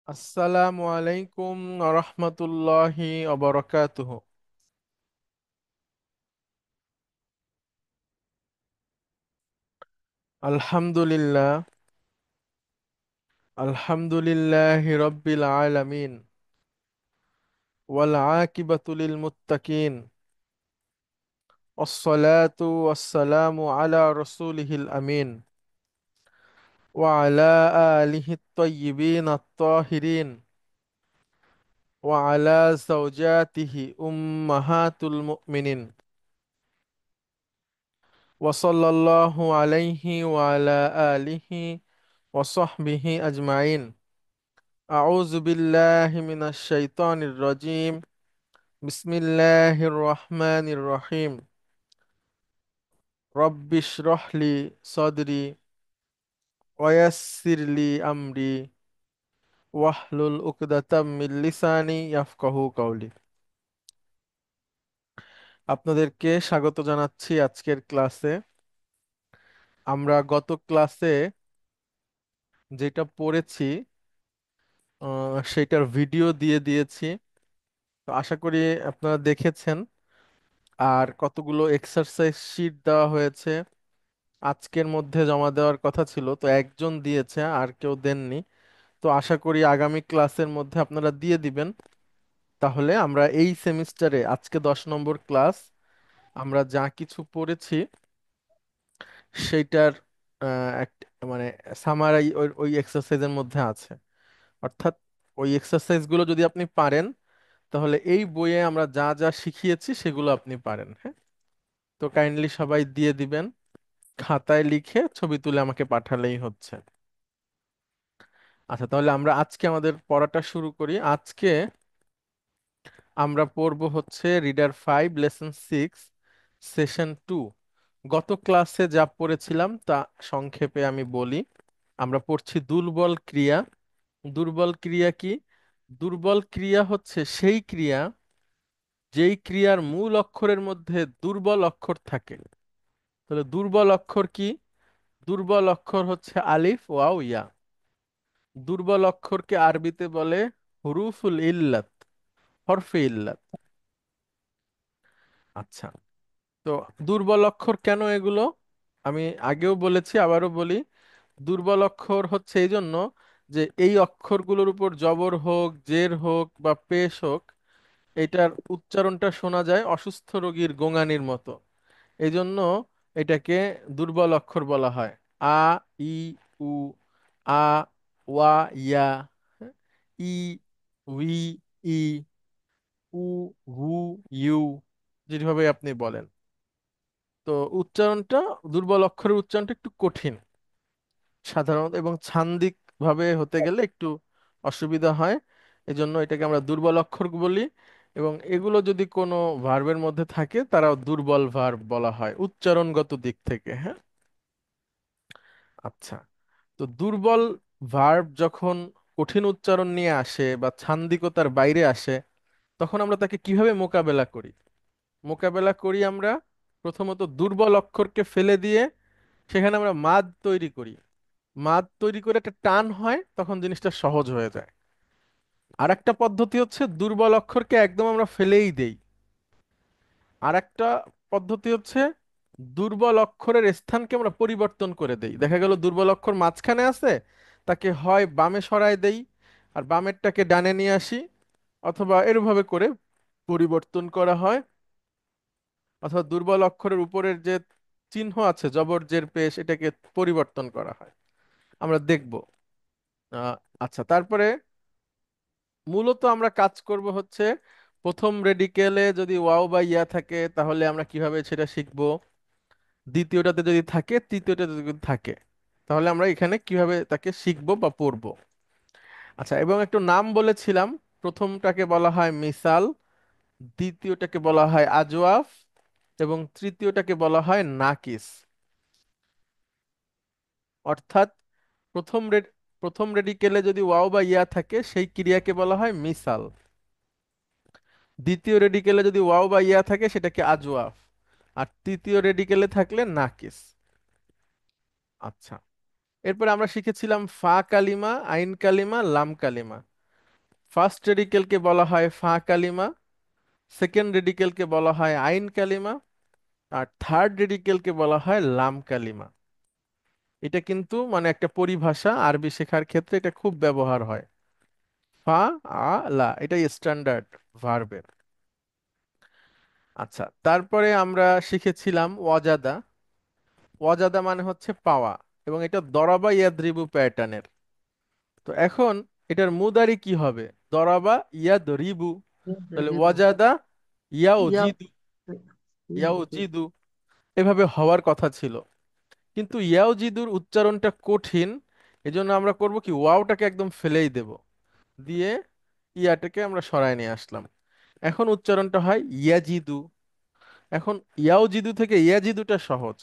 আসসালামু আলাইকুম রহমতুল্লাহি অবরকাতুহ। আলহামদুলিল্লাহ। আলহামদুলিল্লাহি রব্বিল আলামিন ওয়াল আকিবাতু লিল মুত্তাকিন ওয়াসসালাতু ওয়াসসালামু আলা রাসূলিহিল আমিন ওয়া আলা আলিহি আত-তাইয়্যিবিন আত-তাহিরিন ওয়া আলা যাওজাতিহি উম্মাহাতুল মুমিনিন ওয়া সাল্লাল্লাহু আলাইহি ওয়া আলা আলিহি ওয়া সাহবিহি আজমাইন। أعوذ بالله من الشيطان الرجيم. بسم الله الرحمن الرحيم. رب اشرح لي صدري ويسر لي أمري واحلل عقدة من لساني يفقهوا قولي. আপনাদেরকে স্বাগত জানাচ্ছি আজকের ক্লাসে। আমরা গত ক্লাসে যেটা পড়েছি সেটার ভিডিও দিয়ে দিয়েছি। তো আশা করি আপনারা দেখেছেন। আর কতগুলো এক্সারসাইজ শিট দেওয়া হয়েছে, আজকের মধ্যে জমা দেওয়ার কথা ছিল, তো একজন দিয়েছে আর কেউ দেননি। তো আশা করি আগামী ক্লাসের মধ্যে আপনারা দিয়ে দিবেন। তাহলে আমরা এই সেমিস্টারে আজকে 10 নম্বর ক্লাস, আমরা যা কিছু পড়েছি সেইটার মানে সামারাই ওই ওই এক্সারসাইজের মধ্যে আছে। অর্থাৎ ওই এক্সারসাইজগুলো যদি আপনি পারেন, তাহলে এই বইয়ে আমরা যা যা শিখিয়েছি সেগুলো আপনি পারেন। হ্যাঁ, তো কাইন্ডলি সবাই দিয়ে দিবেন, খাতায় লিখে ছবি তুলে আমাকে পাঠালেই হচ্ছে। আচ্ছা, তাহলে আমরা আজকে আমাদের পড়াটা শুরু করি। আজকে আমরা পড়ব হচ্ছে রিডার 5 লেসন 6 সেশন 2। গত ক্লাসে যা পড়েছিলাম তা সংক্ষেপে আমি বলি। আমরা পড়ছি দুর্বল ক্রিয়া। দুর্বল ক্রিয়া কি? দুর্বল ক্রিয়া হচ্ছে সেই ক্রিয়া যেই ক্রিয়ার মূল অক্ষরের মধ্যে দুর্বল অক্ষর থাকে। তাহলে দুর্বল অক্ষর কি? দুর্বল অক্ষর হচ্ছে আলিফ ওয়াও ইয়া। দুর্বল অক্ষরকে আরবিতে বলে হুরুফুল ইল্লাত, হরফে ইল্লাত। আচ্ছা, তো দুর্বল অক্ষর কেন এগুলো? আমি আগেও বলেছি, আবারও বলি। দুর্বল অক্ষর হচ্ছে এই জন্য যে এই অক্ষরগুলোর উপর জবর হোক, জের হোক বা পেশ হোক, এটার উচ্চারণটা শোনা যায় অসুস্থ রোগীর গোঙানির মতো। এই জন্য এটাকে দুর্বল অক্ষর বলা হয়। আ, ই, উ, আ, ওয়া, ইয়া, হ্যাঁ, ই, we, E, uh, who, you, যেভাবে আপনি বলেন। তো উচ্চারণটা, দুর্বল অক্ষরের উচ্চারণটা একটু কঠিন সাধারণত, এবং ছান্দিক ভাবে হতে গেলে একটু অসুবিধা হয়। এজন্য এটাকে আমরা দুর্বল অক্ষর বলি। এবং এগুলো যদি কোনো ভার্বের মধ্যে থাকে, তারাও দুর্বল ভার্ব বলা হয় উচ্চারণগত দিক থেকে। হ্যাঁ, আচ্ছা। তো দুর্বল ভার্ব যখন কঠিন উচ্চারণ নিয়ে আসে বা ছান্দিকতার বাইরে আসে, তখন আমরা তাকে কিভাবে মোকাবেলা করি? মোকাবেলা করি আমরা প্রথমত দুর্বল অক্ষরকে ফেলে দিয়ে সেখানে আমরা মাদ তৈরি করি। মাদ তৈরি করে একটা টান হয়, তখন জিনিসটা সহজ হয়ে যায়। আর একটা পদ্ধতি হচ্ছে দুর্বল অক্ষরকে একদম আমরা ফেলেই দেই। আর একটা পদ্ধতি হচ্ছে দুর্বল অক্ষরের স্থানকে আমরা পরিবর্তন করে দেই। দেখা গেল দুর্বল অক্ষর মাঝখানে আছে, তাকে হয় বামে সরায় দেই আর বামেরটাকে ডানে নিয়ে আসি, অথবা এরভাবে করে পরিবর্তন করা হয়। অথবা দুর্বল অক্ষরের উপরের যে চিহ্ন আছে জবর জের পেশ, এটাকে পরিবর্তন করা হয়। আমরা দেখব। আহ, আচ্ছা, তারপরে মূলত আমরা কাজ করব হচ্ছে প্রথম রেডিকেলে যদি ওয়াও বা ইয়া থাকে তাহলে আমরা কিভাবে সেটা শিখব, দ্বিতীয়টাতে যদি থাকে, তৃতীয়টাতে যদি থাকে, তাহলে আমরা এখানে কিভাবে তাকে শিখব বা পড়ব। আচ্ছা, এবং একটু নাম বলেছিলাম। প্রথমটাকে বলা হয় মিসাল, দ্বিতীয়টাকে বলা হয় আজওয়াফ, এবং তৃতীয়টাকে বলা হয় নাকিস। অর্থাৎ প্রথম রেড প্রথম রেডিকেলে যদি ওয়াও বা ইয়া থাকে সেই ক্রিয়াকে বলা হয় মিসাল। দ্বিতীয় রেডিকেলে যদি ওয়াও বা ইয়া থাকে সেটাকে আজওয়াফ। আর তৃতীয় রেডিকেলে থাকলে নাকিস। আচ্ছা, এরপরে আমরা শিখেছিলাম ফা কালিমা, আইন কালিমা, লাম কালিমা। ফার্স্ট রেডিকেলকে বলা হয় ফা কালিমা, সেকেন্ড রেডিকেলকে বলা হয় আইন কালিমা, আর থার্ড রেডিকেলকে বলা হয় লাম কালিমা। এটা কিন্তু মানে একটা পরিভাষা, আরবি শেখার ক্ষেত্রে এটা খুব ব্যবহার হয়। ফা, আ, লা, এটাই স্ট্যান্ডার্ড ভার্বের। আচ্ছা, তারপরে আমরা শিখেছিলাম ওয়াজাদা। ওয়াজাদা মানে হচ্ছে পাওয়া, এবং এটা দরাবা ইয়াদরিবু প্যাটার্নের। তো এখন এটার মুদারি কি হবে? দরাবা ইয়াদরিবু, তাহলে রিবু। ওয়াজাদা ইয়া ইয়াউজিদু, ইয়া ইয়াউজিদু এভাবে হওয়ার কথা ছিল, কিন্তু ইয়াউজিদুর উচ্চারণটা কঠিন। এজন্য আমরা করব কি, ওয়াওটাকে একদম ফেলেই দেব, দিয়ে ইয়াটাকে আমরা সরায় নিয়ে আসলাম। এখন উচ্চারণটা হয় ইয়াজিদু। এখন ইয়াউজিদু থেকে ইয়াজিদুটা সহজ,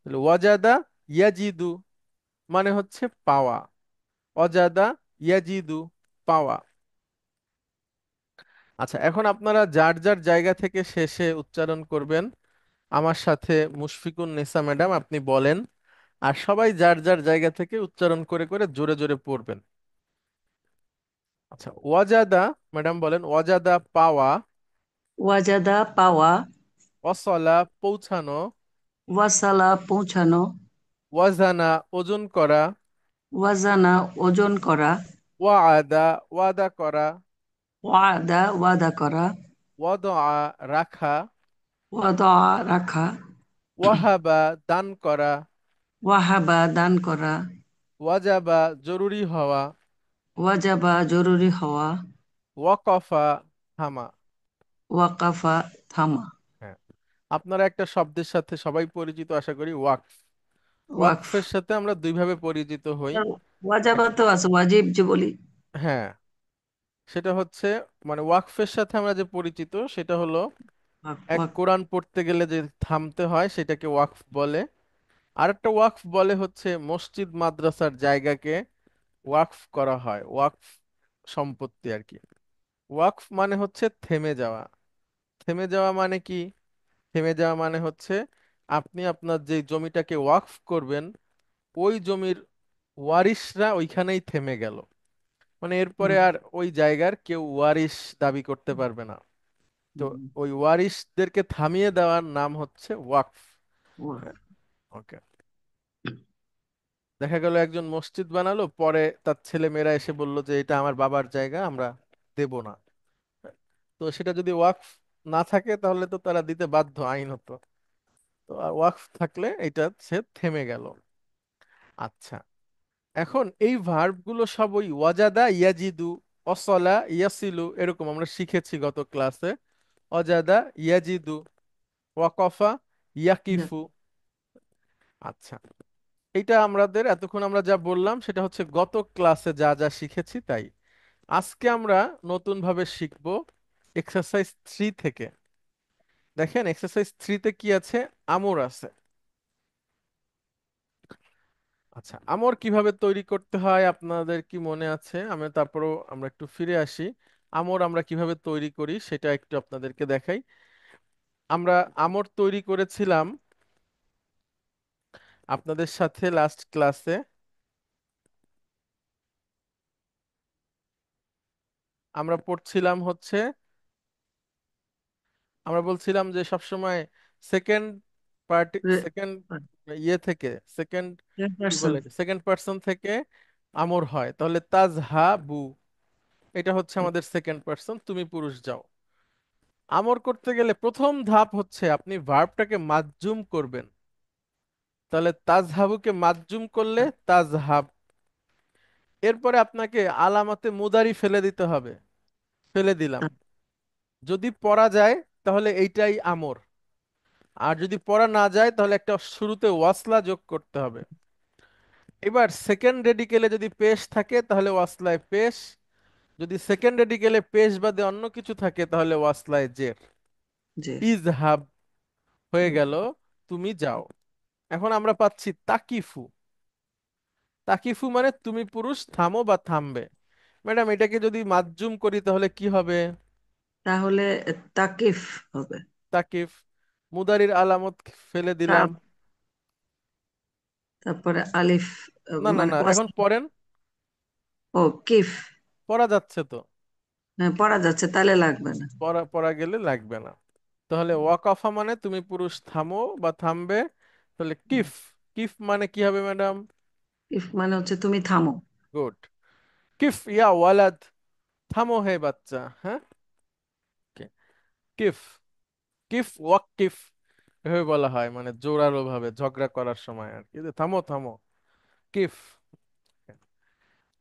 তাহলে ওয়াজাদা ইয়াজিদু মানে হচ্ছে পাওয়া, অজাদা ইয়াজিদু পাওয়া। আচ্ছা, এখন আপনারা যার যার জায়গা থেকে শেষে উচ্চারণ করবেন। আমার সাথে মুশফিকুন নেসা ম্যাডাম আপনি বলেন, আর সবাই যার যার জায়গা থেকে উচ্চারণ করে করে জোরে জোরে পড়বেন। আচ্ছা, ওয়াজাদা, ম্যাডাম বলেন ওয়াজাদা পাওয়া, ওয়াজাদা পাওয়া, ওয়াসলা পৌঁছানো, ওয়াসালা পৌঁছানো, ওয়াজানা ওজন করা, ওয়াজানা ওজন করা, ওয়াদা ওয়াদা করা, ওয়াদা ওয়াদা করা, ওয়াদা রাখা, ওয়াদা রাখা, ওয়াহাবা দান করা, ওয়াহাবা দান করা, ওয়াজাবা জরুরি হওয়া, ওয়াজাবা জরুরি হওয়া, ওয়াকফা থামা। ওয়াকাফা থামা। হ্যাঁ, আপনারা একটা শব্দের সাথে সবাই পরিচিত আশা করি, ওয়াকফ। ওয়াকফ। ওয়াকফের সাথে আমরা দুইভাবে পরিচিত হই। ওয়াজাবা এক- তো আছে, ওয়াজিব যে বলি। হ্যাঁ, সেটা হচ্ছে মানে ওয়াকফের সাথে আমরা যে পরিচিত সেটা হলো, এক ওয়াক কোরআন পড়তে গেলে যে থামতে হয় সেটাকে ওয়াকফ বলে। আরেকটা ওয়াকফ বলে হচ্ছে মসজিদ মাদ্রাসার জায়গাকে ওয়াকফ করা হয়, ওয়াকফ সম্পত্তি আর কি। ওয়াকফ মানে হচ্ছে থেমে যাওয়া। থেমে যাওয়া মানে কি? থেমে যাওয়া মানে হচ্ছে আপনি আপনার যে জমিটাকে ওয়াকফ করবেন, ওই জমির ওয়ারিশরা ওইখানেই থেমে গেল, মানে এরপরে হুম, আর ওই জায়গার কেউ ওয়ারিশ দাবি করতে পারবে না। তো হুম, ওই ওয়ারিশদেরকে থামিয়ে দেওয়ার নাম হচ্ছে ওয়াকফ। ওয়াক। হ্যাঁ, ওকে। দেখা গেল একজন মসজিদ বানালো, পরে তার ছেলে মেয়েরা এসে বলল যে এটা আমার বাবার জায়গা, আমরা দেব না। তো সেটা যদি ওয়াকফ না থাকে তাহলে তো তারা দিতে বাধ্য আইনত। তো আর ওয়াকফ থাকলে এটা সে থেমে গেল। আচ্ছা, এখন এই ভার্ব গুলো সব ওই ওয়াজাদা ইয়াজিদু, অসলা ইয়াসিলু এরকম আমরা শিখেছি গত ক্লাসে। অজাদা ইয়াজিদু, ওয়াকফা ইয়াকিফু। আচ্ছা, এইটা আমাদের এতক্ষণ আমরা যা বললাম সেটা হচ্ছে গত ক্লাসে যা যা শিখেছি তাই। আজকে আমরা নতুন ভাবে শিখব এক্সারসাইজ 3 থেকে। দেখেন এক্সারসাইজ 3-তে কি আছে, আমর আছে। আচ্ছা, আমর কিভাবে তৈরি করতে হয় আপনাদের কি মনে আছে? আমি তারপরও আমরা একটু ফিরে আসি। আমর আমরা কিভাবে তৈরি করি সেটা একটু আপনাদেরকে দেখাই। আমরা আমর তৈরি করেছিলাম আপনাদের সাথে লাস্ট ক্লাসে। আমরা পড়ছিলাম হচ্ছে, আমরা বলছিলাম যে সবসময় সেকেন্ড পার্টি, সেকেন্ড ইয়ে থেকে, সেকেন্ড কি পার্সন। বলে, সেকেন্ড পার্সন থেকে আমর হয়, তাহলে তাজহাবু এটা হচ্ছে আমাদের সেকেন্ড পার্সন, তুমি পুরুষ যাও। আমর করতে গেলে প্রথম ধাপ হচ্ছে আপনি ভার্বটাকে মাজজুম করবেন। তাহলে তাজহাবুকে মাজজুম করলে তাজহাব। এরপরে আপনাকে আলামাতে মুদারি ফেলে দিতে হবে, ফেলে দিলাম। যদি পড়া যায় তাহলে এইটাই আমর, আর যদি পড়া না যায় তাহলে একটা শুরুতে ওয়াসলা যোগ করতে হবে। এবার সেকেন্ড রেডিকেলে যদি পেশ থাকে তাহলে ওয়াসলায় পেশ, যদি সেকেন্ড রেডিকেলে পেশ বাদে অন্য কিছু থাকে তাহলে ওয়াসলায় জের। জি। ইজহাব হয়ে গেল, তুমি যাও। এখন আমরা পাচ্ছি তাকিফু। তাকিফু মানে তুমি পুরুষ থামো বা থামবে। ম্যাডাম এটাকে যদি মাজ্জুম করি তাহলে কি হবে? তাহলে তাকিফ হবে। তাকিফ, মুদারির আলামত ফেলে দিলাম। তা- তারপরে আলিফ, না না মানে না, ওয়াস। এখন পড়েন, ও কিফ। পড়া যাচ্ছে তো। হ্যাঁ, পড়া যাচ্ছে, তাহলে লাগবে না। পড়া পড়া গেলে লাগবে না। তাহলে ওয়াকাফা মানে তুমি পুরুষ থামো বা থামবে। তাহলে কিফ, কিফ মানে কি হবে ম্যাডাম? ইফ মানে হচ্ছে তুমি থামো। গুড। কিফ ইয়া ওয়ালাদ, থামো হে বাচ্চা, হ্যাঁ। Okay. কিফ, কিফ ওয়াকিফ এভাবে বলা হয়, মানে জোরালো ভাবে ঝগড়া করার সময় আর কি, যে থামো থামো, কিফ।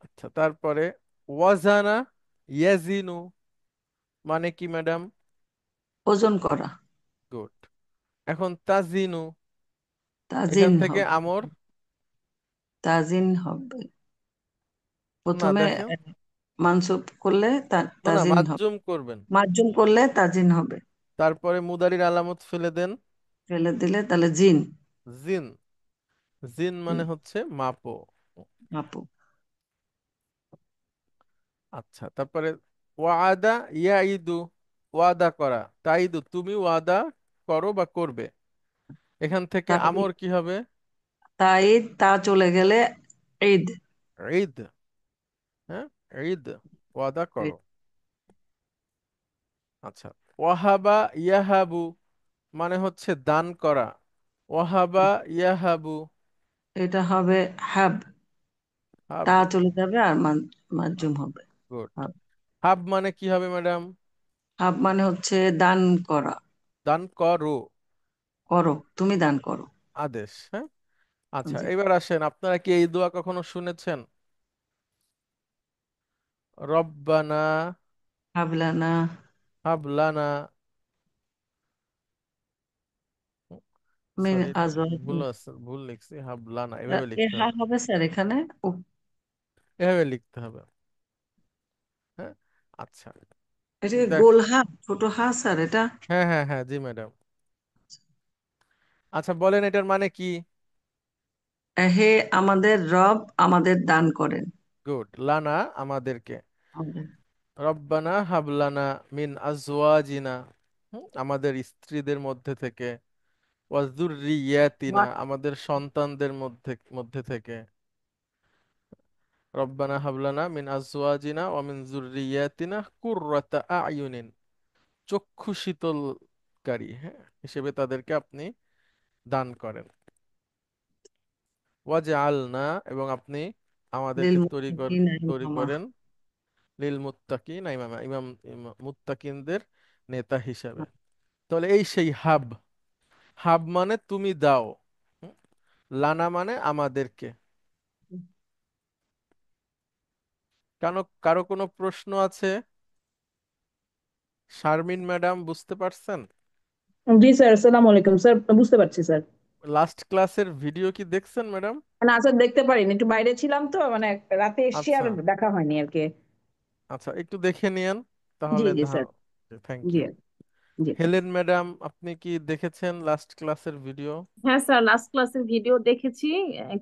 আচ্ছা, তারপরে ওয়াজানা ইয়াজিনু মানে কি ম্যাডাম? ওজন করা। গুড। এখন তাজিনু, এখান তাজিন থেকে হবে। আমর। তাজিন হবে না প্রথমে। দেখেন, মানসুব করলে না না, তাজিন হবে। মাজজুম করবেন। মার্জুম করলে তাজিন হবে। তারপরে মুদারির আলামত ফেলে দেন। ফেলে দিলে তাহলে জিন। জিন, জিন মানে হচ্ছে মাপো। আপু। আচ্ছা, তারপরে ওয়াদা ইয়াইদু, ওয়াদা করা, তাইদু তুমি ওয়াদা করো বা করবে। এখান থেকে তাই। আমর কি হবে? তাই তা চলে গেলে ঈদ। ঈদ, হ্যাঁ, ঈদ, ওয়াদা করো। ঈদ। আচ্ছা, ওয়াহাবা ইয়াহাবু মানে হচ্ছে দান করা। ওয়াহাবা ইয়াহাবু, এটা হবে হাব। তা হাব। চলে যাবে আর মার্জুম হবে। গুড। হাব। হাব মানে কি হবে ম্যাডাম? হাব মানে হচ্ছে দান করা। দান করো, করো, তুমি দান করো। আদেশ, হ্যাঁ। আচ্ছা, জি। এবার আসেন, আপনারা কি এই দোয়া কখনো শুনেছেন? রব্বানা হাবলানা। হাবলানা, মিন সরি এটা ভুল আজওয়াজিন। আছে, ভুল লিখছি, হাবলানা এভাবে এ লিখতে হা হবে। হবে স্যার এখানে। ও, এভাবে লিখতে হবে, হ্যাঁ। আচ্ছা, এটা কি দেখ, গোল হা, ছোট হা স্যার এটা? হ্যাঁ হ্যাঁ হ্যাঁ, জি ম্যাডাম। আচ্ছা বলেন এটার মানে কি? হে আমাদের রব আমাদের দান করেন। গুড, লানা আমাদেরকে। আমাদের। রব্বানা হাবলানা মিন আজওয়াজিনা, আমাদের স্ত্রীদের মধ্যে থেকে, ওয়াজুররিয়াতিনা What? আমাদের সন্তানদের মধ্যে মধ্যে থেকে। রব্বানা হাবলানা মিন আজওয়াজিনা ওয়া মিন যুররিয়াতিনা কুররাতা আয়ুনিন, চক্ষু শীতলকারী, হ্যাঁ, হিসেবে তাদেরকে আপনি দান করেন। ওয়াজআলনা এবং আপনি লিল আমাদেরকে মুত্তাকিনা তৈরি ইমামা। করেন, লিল মুত্তাকিন ইমামা, মুত্তাকিনদের নেতা হিসাবে। তাহলে এই সেই হাব, হাব মানে তুমি দাও, হুম? লানা মানে আমাদেরকে। কারো কোনো প্রশ্ন আছে? শারমিন ম্যাডাম বুঝতে পারছেন? জি স্যার, আসসালামু আলাইকুম স্যার, বুঝতে পারছি স্যার। লাস্ট ক্লাসের ভিডিও কি দেখছেন ম্যাডাম? না স্যার, দেখতে পারিনি, একটু বাইরে ছিলাম তো, মানে রাতে এসে আর আচ্ছা দেখা হয়নি আর কি। আচ্ছা, একটু দেখে নিয়েন জি তাহলে জি স্যার। থ্যাংক জি ইউ। জি। হেলেন ম্যাডাম, আপনি কি দেখেছেন লাস্ট ক্লাসের ভিডিও? হ্যাঁ স্যার, লাস্ট ক্লাসের ভিডিও দেখেছি।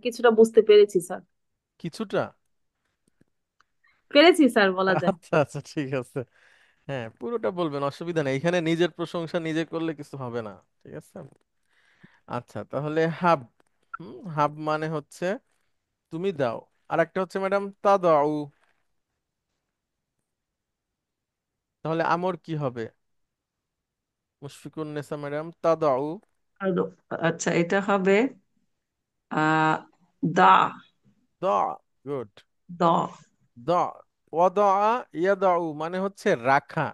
কিছুটা বুঝতে পেরেছি স্যার। কিছুটা? পেরেছি স্যার, বলা যায়। আচ্ছা আচ্ছা, ঠিক আছে। হ্যাঁ, পুরোটা বলবেন, অসুবিধা নেই, এখানে নিজের প্রশংসা নিজে করলে কিছু হবে না, ঠিক আছে। আচ্ছা, তাহলে হাব, হাব মানে হচ্ছে তুমি দাও। আর একটা হচ্ছে ম্যাডাম তা দাও, তাহলে আমর কি হবে? মুশফিকুন নেসা ম্যাডাম, তা দাও। আর আচ্ছা, এটা হবে আহ দা। দা, গুড। দ। দা, ওয়াদা ইয়াদাউ মানে হচ্ছে রাখা,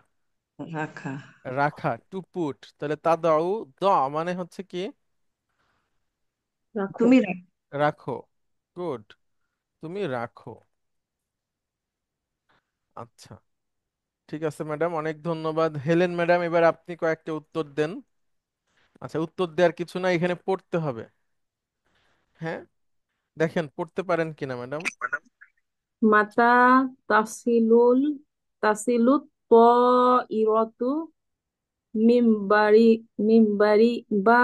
রাখা। রাখা, টু পুট। তাহলে তা দাও, দা মানে হচ্ছে কি? রাখো। তুমি রাখো, গুড, তুমি রাখো। আচ্ছা, ঠিক আছে ম্যাডাম, অনেক ধন্যবাদ। হেলেন ম্যাডাম, এবার আপনি কয়েকটা উত্তর দেন। আচ্ছা, উত্তর দেওয়ার কিছু না, এখানে পড়তে হবে, হ্যাঁ। দেখেন পড়তে পারেন কিনা ম্যাডাম। মাতা তাসিলুত ত ইরতু মিম্বারি মিম্বারি বা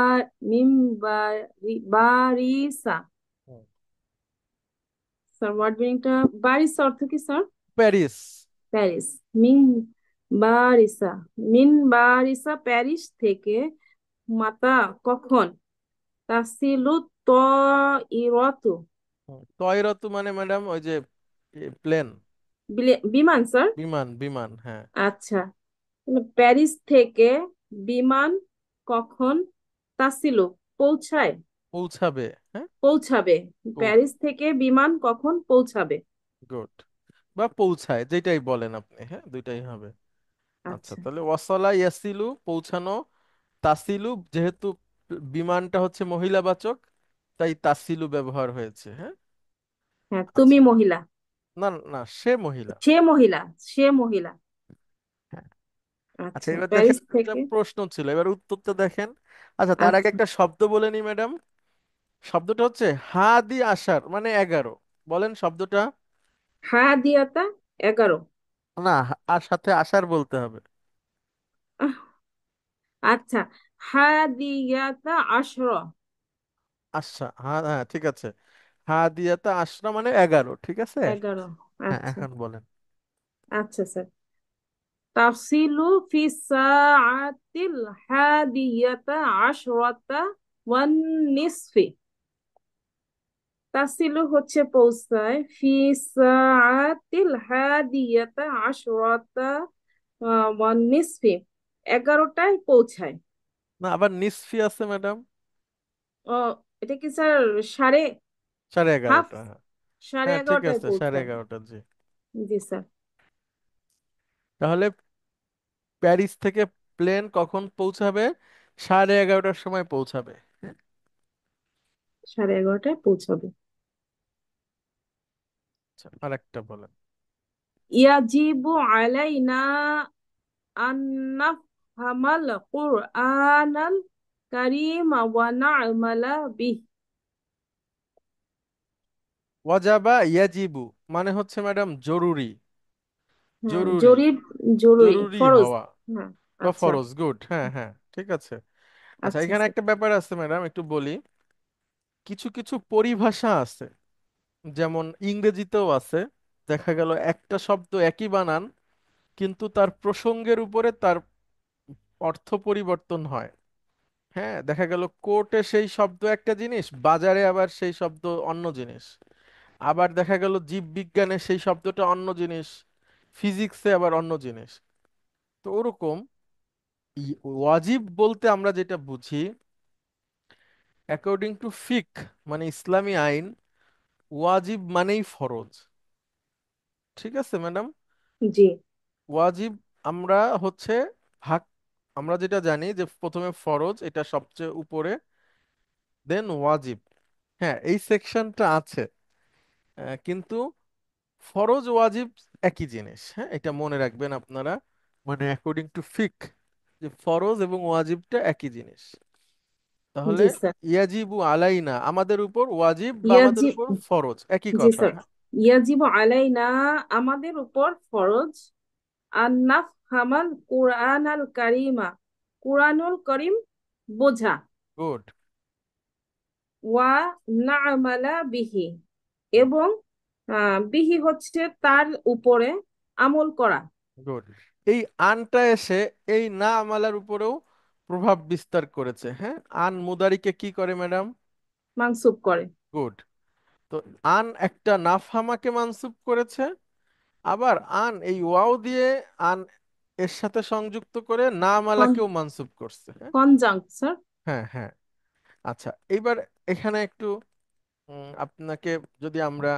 বারিসা। হুম। স্যার, ওয়ার্ড মিনিংটা বারিসা অর্থ কি স্যার? প্যারিস। প্যারিস। মিন বারিসা, মিন বারিসা প্যারিস থেকে। মাতা কখন? তাসিলু ত ইরতু। তয়রত মানে ম্যাডাম ওই যে প্লেন। বিমান স্যার। বিমান, বিমান, হ্যাঁ। আচ্ছা, তাহলে প্যারিস থেকে বিমান কখন তাসিল পৌঁছায়? পৌঁছাবে, হ্যাঁ। পৌঁছাবে। প্যারিস থেকে বিমান কখন পৌঁছাবে? গুড। বা পৌঁছায়, যেটাই বলেন আপনি, হ্যাঁ, দুইটাই হবে। আচ্ছা, আচ্ছা। তাহলে ওয়াসালা ইয়াসিলু পৌঁছানো, তাসিলু যেহেতু বিমানটা হচ্ছে মহিলাবাচক, তাই তাসিলু ব্যবহার হয়েছে, হ্যাঁ। হ্যাঁ, তুমি আচ্ছা, মহিলা। না না, সে মহিলা। সে মহিলা। সে মহিলা। হ্যাঁ। আচ্ছা, আচ্ছা, এবার দেখেন, প্যারিস এটা থেকে। প্রশ্ন ছিল, এবার উত্তরটা দেখেন। আচ্ছা, তার আগে আচ্ছা, একটা শব্দ বলে নি ম্যাডাম। শব্দটা হচ্ছে হাদি আসার, মানে 11। বলেন শব্দটা। হাদিয়াতা 11। না, আর সাথে আসার বলতে হবে। আহ, আচ্ছা, হাদিয়াতা 10। আচ্ছা, হ্যাঁ হ্যাঁ, ঠিক আছে। হাদিয়াতা আশরা মানে 11, ঠিক আছে। 11। হ্যাঁ, আচ্ছা। এখন বলেন। আচ্ছা স্যার। তাসিলু ফি সাআতিল হাদিয়াতা আশরাতা ওয়ান নিসফি। তাসিলু হচ্ছে পৌঁছায়, ফি সাআতিল হাদিয়াতা আশরাতা ওয়ান নিসফি 11টায় পৌঁছায়। না, আবার নিসফি আছে ম্যাডাম। ও, এটা কি স্যার সাড়ে, সাড়ে হাফ? এগারোটা হ্যাঁ। সাড়ে হ্যাঁ, ঠিক এগারোটায় আছে, সাড়ে পৌঁছায়। এগারোটা, জি। জি স্যার। তাহলে প্যারিস থেকে প্লেন কখন পৌঁছাবে? 11:30টার সময় পৌঁছাবে। সাড়ে এগারোটায় পৌঁছাবে। আচ্ছা, আরেকটা বলেন। ইয়াজিবু আলাইনা আন নাফহামাল কুরআনাল কারীমা ওয়া না'মালা বিহি। ওয়াজাবা ইয়াজিবু মানে হচ্ছে ম্যাডাম জরুরি। হ্যাঁ, জরুরি, জরুরি। জরুরি জরুরি ফরজ। হওয়া হ্যাঁ। বা আচ্ছা। ফরজ, গুড, হ্যাঁ হ্যাঁ, ঠিক আছে। আচ্ছা, আচ্ছা এখানে স্যার। একটা ব্যাপার আছে ম্যাডাম, একটু বলি। কিছু কিছু পরিভাষা আছে, যেমন ইংরেজিতেও আছে। দেখা গেল একটা শব্দ একই বানান, কিন্তু তার প্রসঙ্গের উপরে তার অর্থ পরিবর্তন হয়। হ্যাঁ, দেখা গেল কোর্টে সেই শব্দ একটা জিনিস, বাজারে আবার সেই শব্দ অন্য জিনিস। আবার দেখা গেল জীববিজ্ঞানে সেই শব্দটা অন্য জিনিস, ফিজিক্সে আবার অন্য জিনিস। তো ওরকম ওয়াজিব বলতে আমরা যেটা বুঝি, অ্যাকর্ডিং টু ফিক, মানে ইসলামী আইন, ওয়াজিব মানেই ফরজ। ঠিক আছে ম্যাডাম। জি। ওয়াজিব আমরা হচ্ছে ভাগ, আমরা যেটা জানি যে প্রথমে ফরজ, এটা সবচেয়ে উপরে, দেন ওয়াজিব। হ্যাঁ, এই সেকশনটা আছে। কিন্তু ফরজ ওয়াজিব একই জিনিস, হ্যাঁ, এটা মনে রাখবেন আপনারা। মানে অ্যাকর্ডিং টু ফিক, যে ফরজ এবং ওয়াজিবটা একই জিনিস। তাহলে জি স্যার। ইয়াজিবু আলাইনা আমাদের উপর, ওয়াজিব বা আমাদের ইয়াজিব। উপর ফরজ একই জি কথা, স্যার। হ্যাঁ। ইয়াজিবু আলাইনা আমাদের উপর ফরজ, আন নাফহামাল কুরআনাল কারীমা কুরআনুল করিম বোঝা, গুড, ওয়া না'মালা বিহি এবং বিহি হচ্ছে তার উপরে আমল করা। গুড। এই আনটা এসে এই না আমালার উপরেও প্রভাব বিস্তার করেছে, হ্যাঁ। আন মুদারিকে কি করে ম্যাডাম? মানসুব করে। গুড। তো আন একটা নাফহামাকে মানসুব করেছে, আবার আন এই ওয়াও দিয়ে আন এর সাথে সংযুক্ত করে না আমালাকেও মানসুব করছে, হ্যাঁ। কনজাংক্ট স্যার। হ্যাঁ হ্যাঁ। আচ্ছা, এইবার এখানে একটু আপনাকে যদি আমরা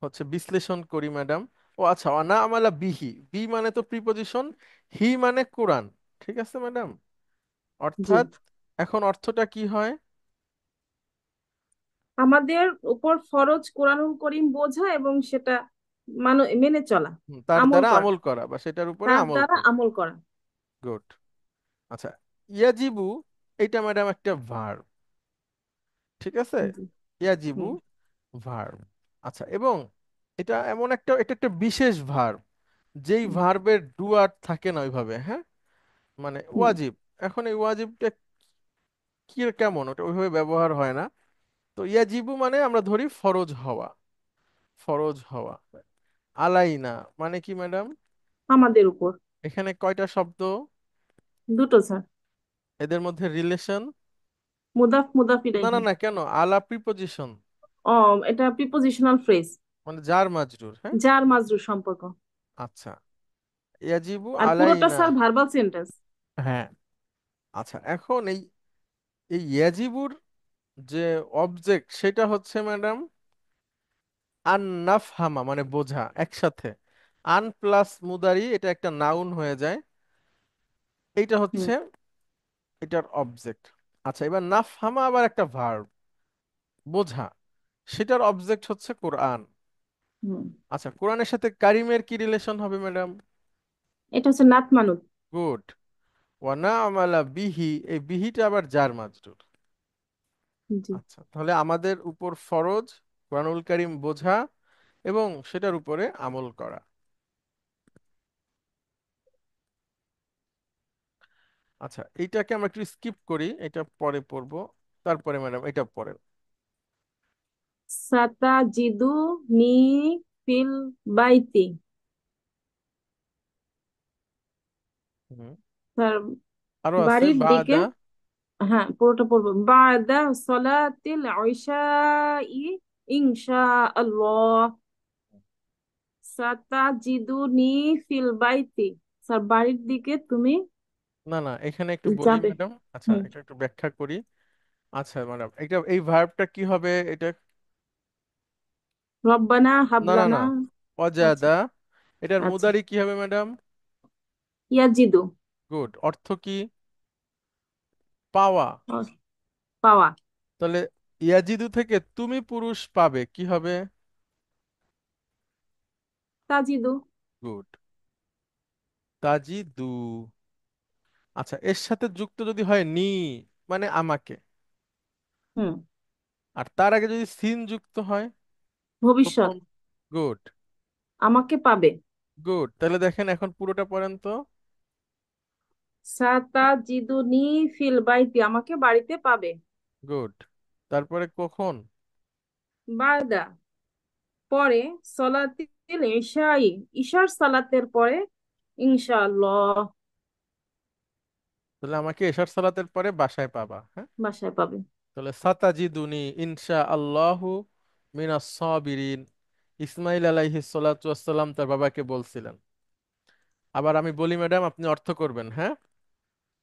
হচ্ছে বিশ্লেষণ করি ম্যাডাম। ও আচ্ছা, না আমালা বিহি, বি মানে তো প্রিপজিশন, হি মানে কোরআন। ঠিক আছে ম্যাডাম। জি। অর্থাৎ এখন অর্থটা কি হয়? আমাদের উপর ফরজ কোরআনুল করিম বোঝা এবং সেটা মেনে চলা, তার আমল দ্বারা করা। আমল করা বা সেটার উপরে তার আমল দ্বারা করা। আমল করা। গুড। আচ্ছা, ইয়াজিবু এটা ম্যাডাম একটা ভার্ব, ঠিক আছে। জি। ইয়াজিবু হুম। ভার্ব। আচ্ছা, এবং এটা এমন একটা, এটা একটা বিশেষ ভার্ব, যেই হুম। ভার্বের ডু আর থাকে না ওইভাবে, হ্যাঁ। মানে হুম। ওয়াজিব, এখন এই ওয়াজিবটা কি, কেমন, ওটা ওইভাবে ব্যবহার হয় না। তো ইয়াজিবু মানে আমরা ধরি ফরজ হওয়া, ফরজ হওয়া। আলাইনা মানে কি ম্যাডাম? আমাদের উপর। এখানে কয়টা শব্দ? দুটো স্যার। এদের মধ্যে রিলেশন? মুদাফ মুদাফ না না ইলাইহি। না, কেন? আলা প্রিপজিশন। ও, এটা প্রিপোজিশনাল ফ্রেজ। মানে জার মাজরুর, হ্যাঁ। জার মাজরুর সম্পর্ক। আচ্ছা, ইয়াজিবু আর পুরোটা আলাইনা। Sir verbal sentence. হ্যাঁ। আচ্ছা, এখন এই এই ইয়াজিবুর যে অবজেক্ট সেটা হচ্ছে ম্যাডাম আন নাফহামা, মানে বোঝা একসাথে। আন প্লাস মুদারি, এটা একটা নাউন হয়ে যায়। এইটা হুম। হচ্ছে এটার অবজেক্ট। আচ্ছা, এবার নাফহামা আবার একটা ভার্ব, বোঝা, সেটার অবজেক্ট হচ্ছে কোরআন। হুম। আচ্ছা, কোরআনের সাথে কারিমের কি রিলেশন হবে ম্যাডাম? এটা হচ্ছে নাত মানুত। গুড। ওয়ানা আমালা বিহি, এই বিহিটা আবার জার মাজরুর। জি। আচ্ছা, তাহলে আমাদের উপর ফরজ কোরআনুল কারীম বোঝা এবং সেটার উপরে আমল করা। আচ্ছা, এইটাকে আমরা একটু স্কিপ করি, এটা পরে পড়বো। তারপরে ম্যাডাম এটা পরে। সাতাজিদু নি ফিল বাইতি। হুম। স্যার আরো আছে বাড়ির দিকে। বাদা। হ্যাঁ, পুরোটা পড়বো। বাদা সলাতিল ইশাই ইনশা আল্লাহ সাতাজিদুনি ফিল বাইতি। স্যার বাড়ির দিকে তুমি না না, এখানে একটু বলি যাবে। ম্যাডাম। আচ্ছা, হুম। এটা একটু ব্যাখ্যা করি। আচ্ছা ম্যাডাম, এটা এই ভার্বটা কি হবে এটা? রব্বানা না না না, হাবলানা। আচ্ছা। অজাদা। এটার আচ্ছা। মুদারি কি হবে ম্যাডাম? ইয়াজিদু। গুড। অর্থ কি? পাওয়া। ও, পাওয়া। তাহলে ইয়াজিদু থেকে তুমি পুরুষ পাবে, কি হবে? তাজিদু। গুড। তাজিদু। আচ্ছা, এর সাথে যুক্ত যদি হয় নি, মানে আমাকে, হুম। আর তার আগে যদি সিন যুক্ত হয় ভবিষ্যৎ। প্রথম। গুড। আমাকে পাবে। গুড, তাহলে দেখেন এখন পুরোটা পড়েন তো। সাতাজিদুনি ফিল বাইতি, আমাকে বাড়িতে পাবে। গুড। তারপরে কখন? বাদা, পরে, সলাতিল ইশাই, ঈশার সালাতের পরে, ইনশাআল্লাহ, তাহলে আমাকে এশার সালাতের পরে বাসায় পাবা, হ্যাঁ। বাসায় পাবে। তাহলে সাতাজিদুনি ইনশা আল্লাহু মিনাস সাবিরিন। ইসমাইল আলাইহিস সালাতু ওয়াসসালাম তার বাবাকে বলছিলেন। আবার আমি বলি ম্যাডাম, আপনি অর্থ করবেন, হ্যাঁ।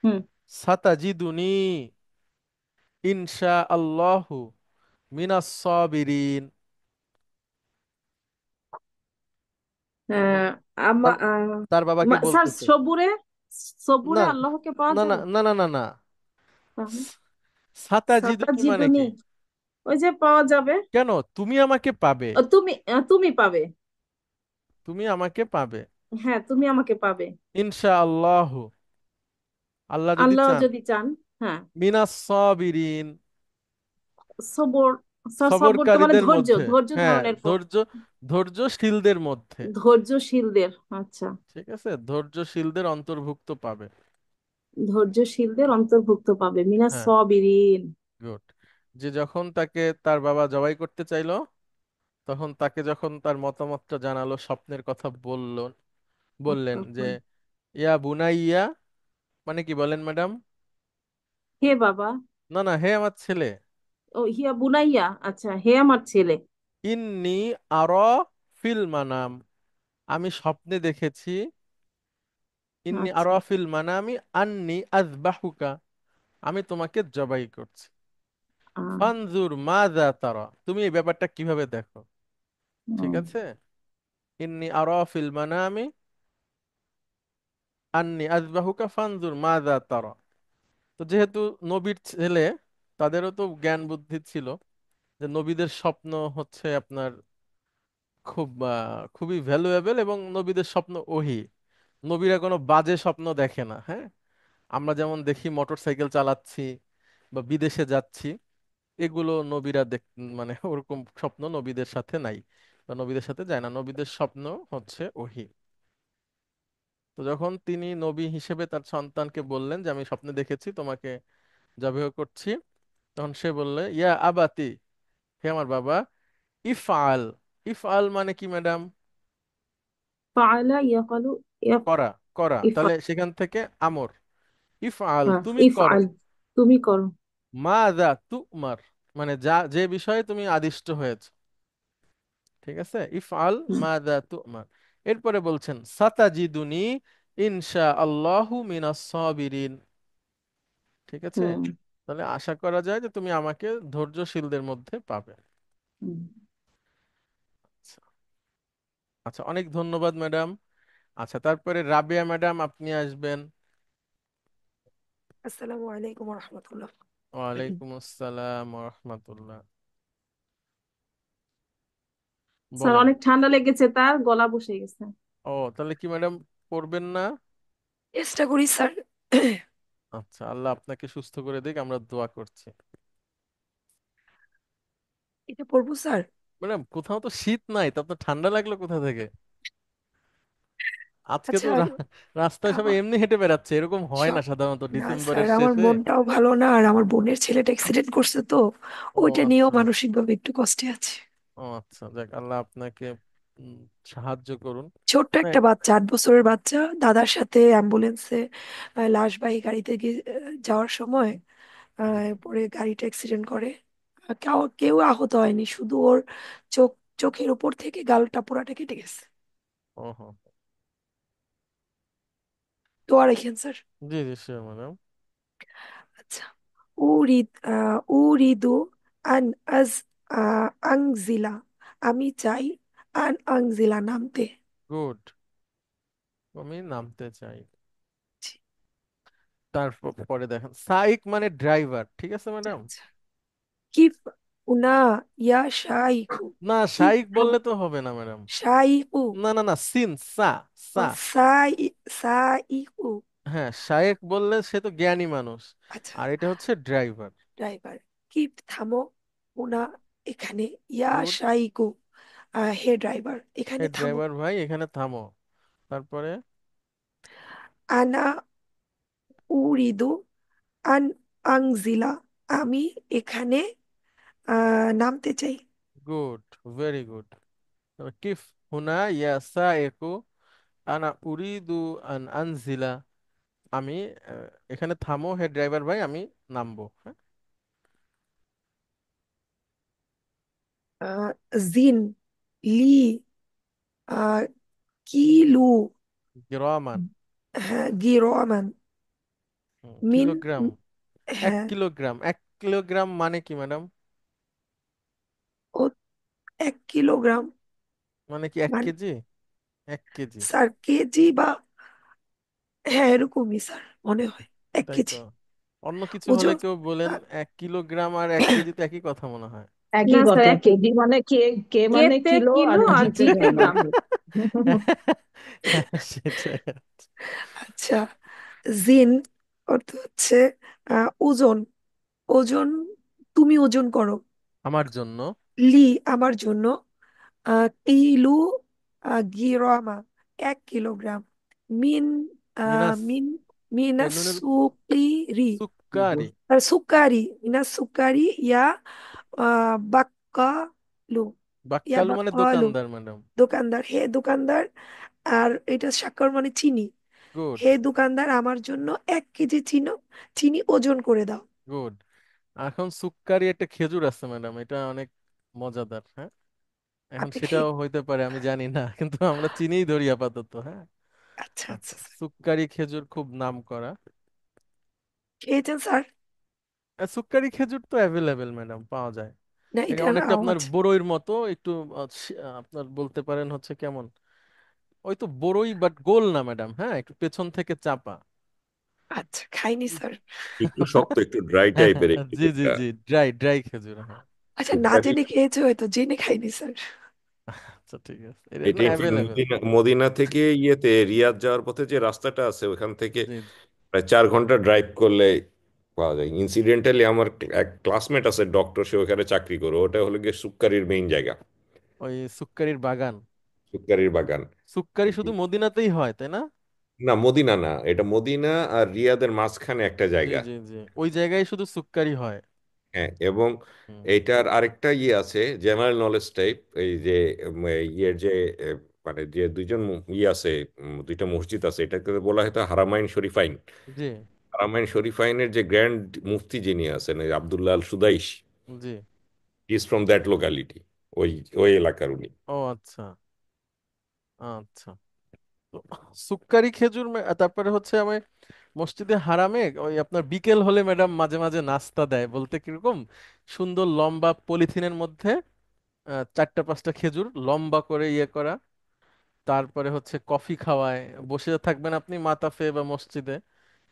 হুম। সাতাজিদুনি ইনশা আল্লাহু মিনাস সাবিরিন। আহ, আমা তার তার বাবাকে স্যার বলতেছে। সবুরে, না সবুরে আল্লাহকে পাওয়া না না যাবে। না না না না। তাহলে সাতাজিদুনি মানে সাতাজিদুনি, কি? ওই যে পাওয়া যাবে। কেন তুমি আমাকে পাবে? তুমি পাবে। তুমি আমাকে পাবে। হ্যাঁ, তুমি আমাকে পাবে। ইনশা আল্লাহ, আল্লাহ যদি আল্লাহ চান। যদি চান। হ্যাঁ। মিনাস সাবিরিন, সবর। স্যার সবর তো মানে সবরকারীদের ধৈর্য, মধ্যে। ধৈর্য হ্যাঁ, ধারণের পর। ধৈর্যশীলদের মধ্যে। ধৈর্যশীলদের। আচ্ছা। ঠিক আছে, ধৈর্যশীলদের অন্তর্ভুক্ত পাবে। ধৈর্যশীলদের অন্তর্ভুক্ত পাবে মিনাস হ্যাঁ। সাবিরিন। গুড। যে যখন তাকে তার বাবা জবাই করতে চাইলো, তখন তাকে যখন তার মতামতটা জানালো, স্বপ্নের কথা বললেন যে তখন, ইয়া বুনাইয়া, মানে কি বলেন ম্যাডাম? হে বাবা। না না, হে আমার ছেলে। ও হিয়া বুনাইয়া, আচ্ছা, হে আমার ছেলে। ইন্নি আর ফিল মানাম, আমি স্বপ্নে দেখেছি। ইন্নি আর আচ্ছা। ফিল মানামি আন্নি আযবাহুকা, আমি তোমাকে জবাই করছি। আহ, ফানজুর মাযা তারা, তুমি এই ব্যাপারটা কিভাবে দেখো? ঠিক উম, আছে। ইন্নি আর ফিল মানামি আন্নি আযবাহুকা ফানজুর মাযা তারা। তো যেহেতু নবীর ছেলে, তাদেরও তো জ্ঞান বুদ্ধি ছিল যে নবীদের স্বপ্ন হচ্ছে আপনার খুবই ভ্যালুয়েবল, এবং নবীদের স্বপ্ন ওহী। নবীরা কোনো বাজে স্বপ্ন দেখে না, হ্যাঁ। আমরা যেমন দেখি মোটর সাইকেল চালাচ্ছি বা বিদেশে যাচ্ছি, এগুলো নবীরা মানে ওরকম স্বপ্ন নবীদের সাথে নাই বা নবীদের সাথে যায় না। নবীদের স্বপ্ন হচ্ছে ওহী। তো যখন তিনি নবী হিসেবে তার সন্তানকে বললেন যে আমি স্বপ্নে দেখেছি তোমাকে জবাই করছি, তখন সে বললে ইয়া আবাতি, হে আমার বাবা, ইফআল। ইফআল মানে কি ম্যাডাম? ফাআলা ইয়াকালু করা। করা, ইফা তাহলে সেখান থেকে আমর। ইফআল, তুমি করো। ইফআল, তুমি করো। মাযা তুমার, মানে যা যে বিষয়ে তুমি আদিষ্ট হয়েছে। ঠিক আছে, ইফআল মাযা তুমার। এরপরে বলছেন সাতাজিদুনি ইনশা আল্লাহু মিনাস সাবিরিন। ঠিক আছে, হুম। তাহলে আশা করা যায় যে তুমি আমাকে ধৈর্যশীলদের মধ্যে পাবে। হুম। আচ্ছা, আচ্ছা, অনেক ধন্যবাদ ম্যাডাম। আচ্ছা, তারপরে রাবিয়া ম্যাডাম আপনি আসবেন। আসসালামু আলাইকুম রহমতুল্লাহ। ওয়ালাইকুম আসসালাম ওয়া রাহমাতুল্লাহ। স্যার বলেন। অনেক ঠান্ডা লেগেছে, তার গলা বসে গেছে। ও, তাহলে কি ম্যাডাম পড়বেন না? চেষ্টা করি স্যার। আচ্ছা, আল্লাহ আপনাকে সুস্থ করে দিক, আমরা দোয়া করছি। এটা পড়বো স্যার? ম্যাডাম কোথাও তো শীত নাই, তা আপনার ঠান্ডা লাগলো কোথা থেকে? আজকে তো আচ্ছা, রাস্তায় সবাই আমার এমনি হেঁটে বেড়াচ্ছে, এরকম হয় না স- সাধারণত না স্যার, ডিসেম্বরের আমার শেষে। মনটাও ভালো না, আর আমার বোনের ছেলেটা অ্যাক্সিডেন্ট করছে তো ও ওইটা নিয়েও আচ্ছা। মানসিক ভাবে একটু কষ্টে আছে। ও আচ্ছা, যাক, আল্লাহ আপনাকে উম, সাহায্য করুন। ছোট্ট মানে, একটা বাচ্চা, 8 বছরের বাচ্চা, দাদার সাথে অ্যাম্বুলেন্সে লাশবাহী গাড়িতে যাওয়ার সময় পরে গাড়িটা অ্যাক্সিডেন্ট করে। কেউ কেউ আহত হয়নি, শুধু ওর চোখ চোখের উপর থেকে গালটা পুরাটা কেটে গেছে। ও হো। দোয়া রাখেন স্যার। জি জি, শিওর ম্যাডাম। আচ্ছা। উরিদু আন আজ আংজিলা, আমি চাই আন আংজিলা নামতে। গুড, আমি নামতে চাই। জি, তারপর পরে দেখেন সাইক মানে ড্রাইভার, ঠিক আছে ম্যাডাম। আচ্ছা। কিফ উনা ইয়া শাইকু। না, কিফ শাইক বললে তো হবে না ম্যাডাম। শাইকু। না না না, সিন সা, ও সা। সাইকু। হ্যাঁ, শায়েক বললে সে তো জ্ঞানী মানুষ, আচ্ছা, আর এটা হচ্ছে ড্রাইভার। ড্রাইভার। কিফ থামো, উনা এখানে, ইয়া গুড। শাইকু হে ড্রাইভার হে এখানে থামো। ড্রাইভার ভাই, এখানে থামো। তারপরে আনা উরিদু আন আংজিলা, আমি এখানে নামতে চাই। Good, very good. কিফ হুনা ইয়া সায়েকু আনা উরিদু আন আনজিলা। আমি এখানে থামো হে ড্রাইভার ভাই, আমি নামবো, হ্যাঁ। আহ, জিন লি আহ, কিলু, গ্রামান। হ্যাঁ গিরমান, মিন, কিলোগ্রাম। এক হ্যাঁ। কিলোগ্রাম, 1 কিলোগ্রাম মানে কি ম্যাডাম? ও 1 কিলোগ্রাম মানে কি এক মানে, কেজি 1 কেজি? স্যার কেজি বা, হ্যাঁ এরকমই স্যার মনে হয়, এক তাই তো, কেজি অন্য কিছু হলে ওজন। কেউ বলেন আহ, 1 কিলোগ্রাম আর 1 কেজি তো একই কথা মনে হয়। একই না স্যার, কথা, একই। কেজি মানে কে, কে মানে কেতে কিলো আর কিলো আর জিতে জিতে গ্রাম আর গ্রাম। কি। সেটাই। আচ্ছা। জিন অর্থ হচ্ছে ওজন, ওজন, তুমি ওজন করো। আমার জন্য। লি আমার জন্য, কিলু গিরামা 1 কিলোগ্রাম, মিন মিনাস, মিন মিনাস নুনের সুকিরি, সুক্কারি। সুকারি, মিনাস সুকারি ইয়া বাক্কালু, ইয়া বাক্কালু মানে বাক্কালু, দোকানদার ম্যাডাম। দোকানদার, হে দোকানদার। আর এটা সাক্কর মানে চিনি। গুড। হে দোকানদার আমার জন্য 1 কেজি চিনি ওজন করে দাও। গুড। এখন সুক্কারি একটা খেজুর আছে ম্যাডাম, এটা অনেক মজাদার, হ্যাঁ। এখন আপনি সেটাও হইতে পারে, আমি জানি না, কিন্তু আমরা চিনিই ধরি আপাতত, হ্যাঁ। আচ্ছা আচ্ছা, আচ্ছা স্যার। সুক্কারি খেজুর খুব নাম করা। খেয়েছেন স্যার? সুক্কারি খেজুর তো অ্যাভেলেবেল ম্যাডাম, পাওয়া যায়। না এটা এটার অনেকটা আপনার আওয়াজ। বড়ইর মতো একটু আপনার বলতে পারেন হচ্ছে কেমন, ওই তো বড়ই বাট গোল না ম্যাডাম, হ্যাঁ, একটু পেছন থেকে চাপা। আচ্ছা, খাইনি স্যার। একটু শক্ত, একটু ড্রাই হ্যাঁ হ্যাঁ, টাইপের এই হ্যাঁ, জি জি খেজুরটা। জি, ড্রাই ড্রাই খেজুর, হ্যাঁ। আচ্ছা, না এটা জেনে খেয়েছো, হয়তো জেনে খাইনি স্যার। আচ্ছা, ঠিক আছে, এটা এটা ঠিক অ্যাভেলেবেল। মদিনা, মদিনা থেকে ইয়েতে রিয়াদ যাওয়ার পথে যে রাস্তাটা আছে ওখান থেকে জি জি। প্রায় 4 ঘন্টা ড্রাইভ করলে পাওয়া যায়। ইনসিডেন্টালি আমার এক ক্লাসমেট আছে ডক্টর, সে ওখানে চাকরি করে, ওটা হলো গিয়ে সুক্কারির মেইন জায়গা, ওই সুক্কারির বাগান। সুক্কারির বাগান। সুক্কারি শুধু মদিনাতেই হয় তাই না? না, মদিনা না, এটা মদিনা আর রিয়াদের মাঝখানে একটা জি জায়গা। জি জি, ওই জায়গায় শুধু সুক্কারি হয়। হ্যাঁ, এবং হুম। এইটার আরেকটা ইয়ে আছে, জেনারেল নলেজ টাইপ, এই যে ইয়ের যে মানে যে দুইজন ইয়ে আছে, দুইটা মসজিদ আছে, এটাকে বলা হয়তো হারামাইন শরীফাইন। জি হারামাইন শরীফাইনের যে গ্র্যান্ড মুফতি যিনি আছেন, এই আব্দুল্লাহ আল সুদাইস, জি। Is from that locality. ওই ওই এলাকার উনি। ও আচ্ছা, আচ্ছা। তো সুক্কারি খেজুর তারপরে হচ্ছে আমি মসজিদে হারামে ওই আপনার বিকেল হলে ম্যাডাম মাঝে মাঝে নাস্তা দেয়, বলতে কিরকম সুন্দর লম্বা পলিথিনের মধ্যে চারটা পাঁচটা খেজুর লম্বা করে ইয়ে করা, তারপরে হচ্ছে কফি খাওয়ায়, বসে থাকবেন আপনি মাতাফে বা মসজিদে,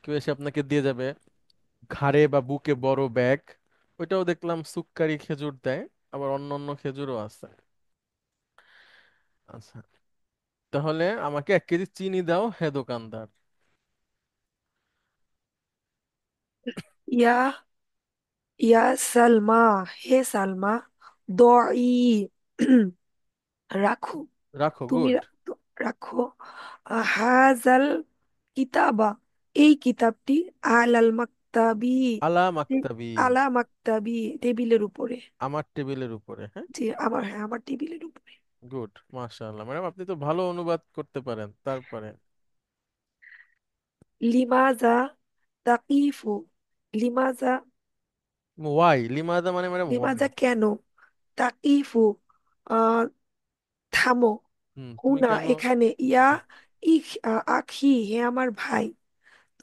কেউ এসে আপনাকে দিয়ে যাবে ঘাড়ে বা বুকে বড় ব্যাগ, ওইটাও দেখলাম সুক্কারি খেজুর দেয়, আবার অন্য অন্য খেজুরও আছে। আচ্ছা, তাহলে আমাকে 1 কেজি চিনি দাও হে দোকানদার। ইয়া ইয়া সালমা, হে সালমা, দই রাখো, রাখো, তুমি গুড। রাখো, হাজাল কিতাবা, এই কিতাবটি, আলাল মাকতাবি, আলা মাকতাবি, আলা মাকতাবি, টেবিলের উপরে। আমার টেবিলের উপরে, হ্যাঁ। যে আমার, হ্যাঁ, আমার টেবিলের উপরে। গুড, মাশাআল্লাহ ম্যাডাম, আপনি তো ভালো অনুবাদ করতে পারেন। তারপরে লিমাজা তাকিফু, লিমাজা, ওয়াই লিমাদা মানে ম্যাডাম ওয়াই। লিমাজা কেন, তাকিফু, আহ থামো, তুমি হুনা কেন এখানে, ইয়া আখি, হে আমার ভাই,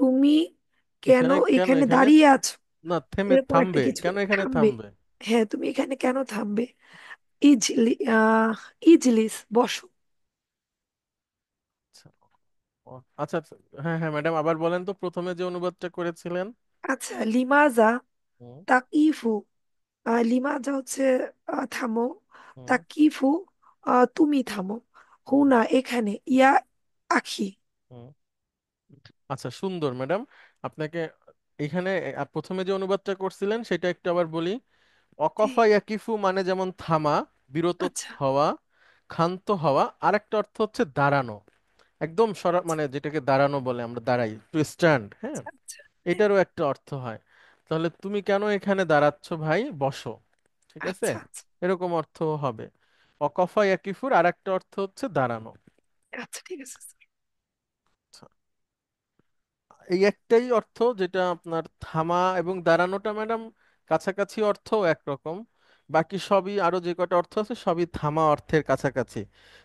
তুমি কেন এখানে, কেন এখানে এখানে, দাঁড়িয়ে আছো, না থেমে এরকম একটা থামবে, কিছু, কেন এখানে থামবে, থামবে? হ্যাঁ তুমি এখানে কেন থামবে, ইজলি ইজলিস, বসো। আচ্ছা, আচ্ছা, আচ্ছা। হ্যাঁ হ্যাঁ ম্যাডাম, আবার বলেন তো প্রথমে যে অনুবাদটা করেছিলেন। আচ্ছা, লিমাজা হুম, তাকিফু, লিমাজা হচ্ছে থামো, হুম, তাকিফু তুমি থামো, হুম, হুনা এখানে, ইয়া আখি। হুম। আচ্ছা, সুন্দর ম্যাডাম। আপনাকে এখানে প্রথমে যে অনুবাদটা করছিলেন সেটা একটু আবার বলি। জি, অকফা ইয়াকিফু মানে যেমন থামা, বিরত আচ্ছা, হওয়া, ক্ষান্ত হওয়া, আরেকটা অর্থ হচ্ছে দাঁড়ানো, একদম মানে যেটাকে দাঁড়ানো বলে, আমরা দাঁড়াই, টু স্ট্যান্ড, হ্যাঁ, আচ্ছা, আচ্ছা, হ্যাঁ, এটারও একটা অর্থ হয়। তাহলে তুমি কেন এখানে দাঁড়াচ্ছ ভাই, বসো, ঠিক আছে, আচ্ছা, আচ্ছা, এরকম অর্থ হবে। অকফা ইয়াকিফুর আরেকটা অর্থ হচ্ছে দাঁড়ানো। আচ্ছা, ঠিক আছে স্যার। আচ্ছা, এই একটাই অর্থ যেটা আপনার থামা এবং দাঁড়ানোটা ম্যাডাম কাছাকাছি অর্থও একরকম, বাকি সবই আরো যে কটা অর্থ আছে সবই থামা অর্থের কাছাকাছি।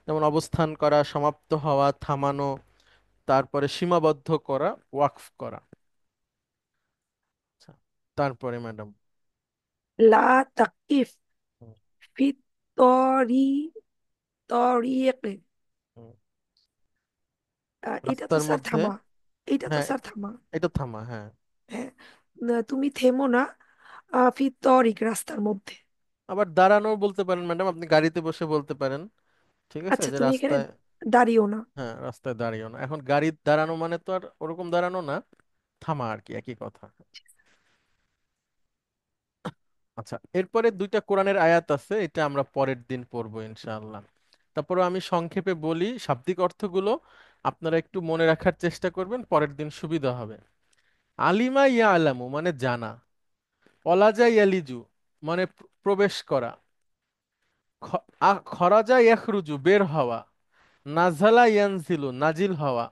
যেমন অবস্থান করা, সমাপ্ত হওয়া, থামানো, তারপরে সীমাবদ্ধ করা, ওয়াকফ করা। আচ্ছা, তারপরে ম্যাডাম লা তাকিফ ফি তরি তরিকে, এটা তো রাস্তার স্যার মধ্যে, থামা, এটা তো হ্যাঁ স্যার থামা, এটা থামা, হ্যাঁ। হ্যাঁ, না, তুমি থেমো না, ফি তরিক, রাস্তার মধ্যে। আবার দাঁড়ানো বলতে পারেন ম্যাডাম, আপনি গাড়িতে বসে বলতে পারেন, ঠিক আছে, আচ্ছা, যে তুমি এখানে রাস্তায়, দাঁড়িয়েও না। হ্যাঁ রাস্তায় দাঁড়িয়েও না। এখন গাড়ি দাঁড়ানো মানে তো আর ওরকম দাঁড়ানো না, থামা আর কি, একই কথা। আচ্ছা, এরপরে দুইটা কোরআনের আয়াত আছে, এটা আমরা পরের দিন পড়বো ইনশাআল্লাহ। তারপরে আমি সংক্ষেপে বলি শাব্দিক অর্থগুলো, আপনারা একটু মনে রাখার চেষ্টা করবেন, পরের দিন সুবিধা হবে। আলিমা ইয়া আলামু মানে জানা, অলাজা ইয়ালিজু মানে প্রবেশ করা, খরাজা ইয়াখরুজু বের হওয়া, নাজালা ইয়ানজিলু নাজিল হওয়া,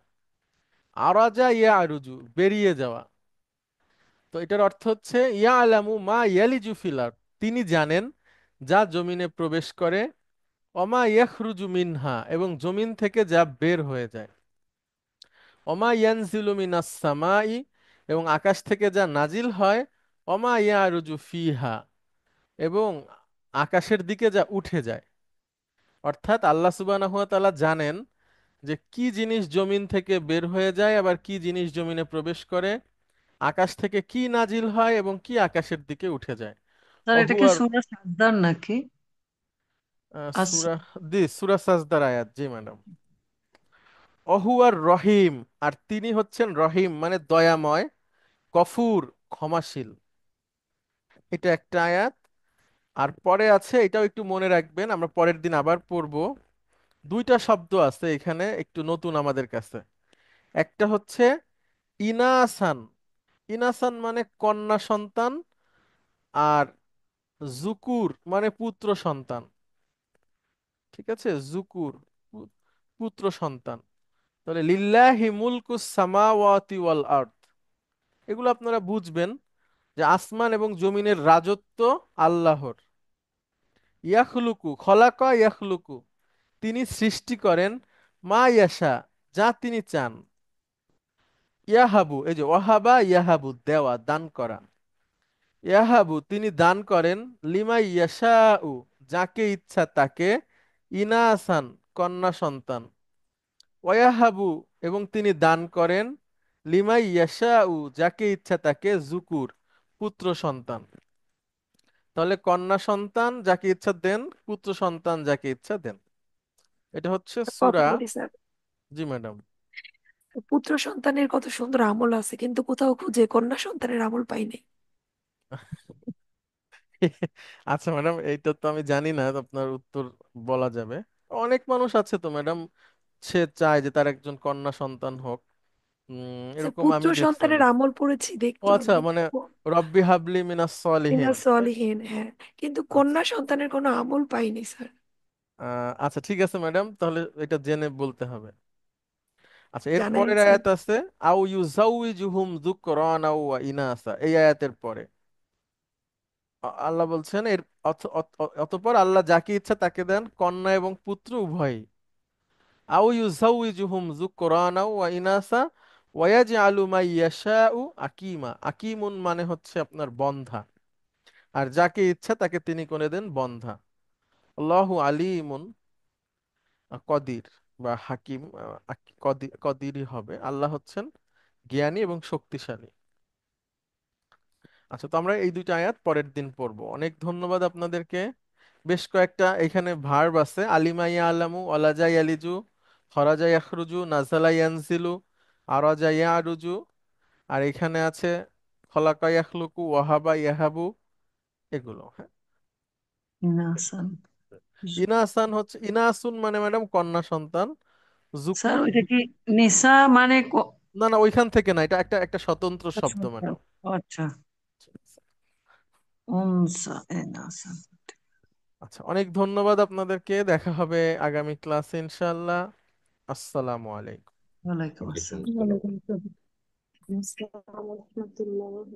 আরাজা ইয়া আরুজু বেরিয়ে যাওয়া। তো এটার অর্থ হচ্ছে ইয়া আলামু মা ইয়ালিজু ফিল আরদ, তিনি জানেন যা জমিনে প্রবেশ করে, অমা ইয়াখরুজু মিনহা এবং জমিন থেকে যা বের হয়ে যায়, অমা ইয়ানজিলু মিনাস সামাই এবং আকাশ থেকে যা নাজিল হয়, অমা ইয়ারুজু ফিহা এবং আকাশের দিকে যা উঠে যায়। অর্থাৎ আল্লাহ সুবহানাহু ওয়া তাআলা জানেন যে কি জিনিস জমিন থেকে বের হয়ে যায়, আবার কি জিনিস জমিনে প্রবেশ করে, আকাশ থেকে কি নাজিল হয় এবং কি আকাশের দিকে উঠে যায়। স্যার এটা অহু কি আর সূরা সাজদার নাকি? আচ্ছা। সূরা, সূরা সাজদার আয়াত, জি ম্যাডাম। অহু আর রহিম, আর তিনি হচ্ছেন রহিম মানে দয়াময়, গফুর ক্ষমাশীল, এটা একটা আয়াত। আর পরে আছে, এটাও একটু মনে রাখবেন, আমরা পরের দিন আবার পড়বো। দুইটা শব্দ আছে এখানে একটু নতুন আমাদের কাছে। একটা হচ্ছে ইনাসান, ইনাসান মানে কন্যা সন্তান, আর জুকুর মানে পুত্র সন্তান, ঠিক আছে, জুকুর পু- পুত্র সন্তান। তাহলে লিল্লাহি মুলকুস সামাওয়াতি ওয়াল আরদ, এগুলো আপনারা বুঝবেন যে আসমান এবং জমিনের রাজত্ব আল্লাহর। ইয়াখলুকু, খলাকা ইয়াখলুকু, তিনি সৃষ্টি করেন, মা ইয়াশা, যা তিনি চান। ইয়াহাবু, এই যে ওয়াহাবা ইয়াহাবু, দেওয়া, দান করা। ইয়াহাবু, তিনি দান করেন, লিমা ইয়াশাউ, যাকে ইচ্ছা তাকে, ইনাসান, কন্যা সন্তান। ওয়াহাবু, এবং তিনি দান করেন, লিমা ইয়াশাউ, যাকে ইচ্ছা তাকে, জুকুর, পুত্র সন্তান। তাহলে কন্যা সন্তান যাকে ইচ্ছা দেন, পুত্র সন্তান যাকে ইচ্ছা দেন। এটা হচ্ছে কথা সূরা। বলি স্যার, জি ম্যাডাম। পুত্র সন্তানের কত সুন্দর আমল আছে, কিন্তু কোথাও খুঁজে কন্যা সন্তানের আমল পাই নাই। আচ্ছা ম্যাডাম, এইটা তো আমি জানি না, আপনার উত্তর বলা যাবে। অনেক মানুষ আছে তো ম্যাডাম, সে চায় যে তার একজন কন্যা সন্তান হোক। স্যার, এরকম পুত্র আমি দেখছি। সন্তানের আমল পড়েছি, ও দেখতে আচ্ছা, অনেক মানে রব্বি হাবলি মিনাস সলিহিন। মিনাস সলিহিন, হ্যাঁ, কিন্তু আচ্ছা। কন্যা সন্তানের কোনো আমল পাইনি স্যার। আচ্ছা ঠিক আছে ম্যাডাম, তাহলে এটা জেনে বলতে হবে। আচ্ছা, এর জানাই পরের স্যার। আয়াত আছে, আউ ইউজাউইজুহুম যুকরানা ওয়া ইনাসা, এই আয়াতের পরে আল্লাহ বলছেন এর অতঃপর আল্লাহ যাকে ইচ্ছা তাকে দেন কন্যা এবং পুত্র উভয়ই। আউ ইউজাউইজুহুম যুকরানা ওয়া ইনাসা ওয়া ইয়াজআলু মা ইয়াশাউ আকিমা, আকিমুন মানে হচ্ছে আপনার বন্ধা, আর যাকে ইচ্ছা তাকে তিনি করে দেন বন্ধা। আল্লাহু আলিমুন, কদির বা হাকিম, কদিরই হবে। আল্লাহ হচ্ছেন জ্ঞানী এবং শক্তিশালী। আচ্ছা, তো আমরা এই দুইটা আয়াত পরের দিন পড়বো। অনেক ধন্যবাদ আপনাদেরকে। বেশ কয়েকটা এখানে ভার্ব আছে, আলিমা ইয়ালামু, ওয়ালাজা ইয়ালিজু, খরাজা ইয়াখরুজু, নাজালা ইয়ানজিলু, আরাজা ইয়ারুজু। আর এখানে আছে খলাকা ইয়াখলুকু, ওয়াহাবা ইয়াহাবু, এগুলো। হ্যাঁ, ইনাসান। ইনাসান হচ্ছে, ইনাসুন মানে ম্যাডাম কন্যা সন্তান। স্যার জুকুর, ওইটা কি নিসা মানে না না, ওইখান থেকে না, এটা একটা একটা স্বতন্ত্র আচ্ছা শব্দ আচ্ছা ম্যাডাম। আচ্ছা, উনসা ইনাসান। আচ্ছা, অনেক ধন্যবাদ আপনাদেরকে। দেখা হবে আগামী ক্লাসে ইনশাআল্লাহ। আসসালামু আলাইকুম। ওয়ালাইকুম ওয়ালাইকুম আসসালাম। আসসালাম। ওয়ালাইকুম আসসালাম।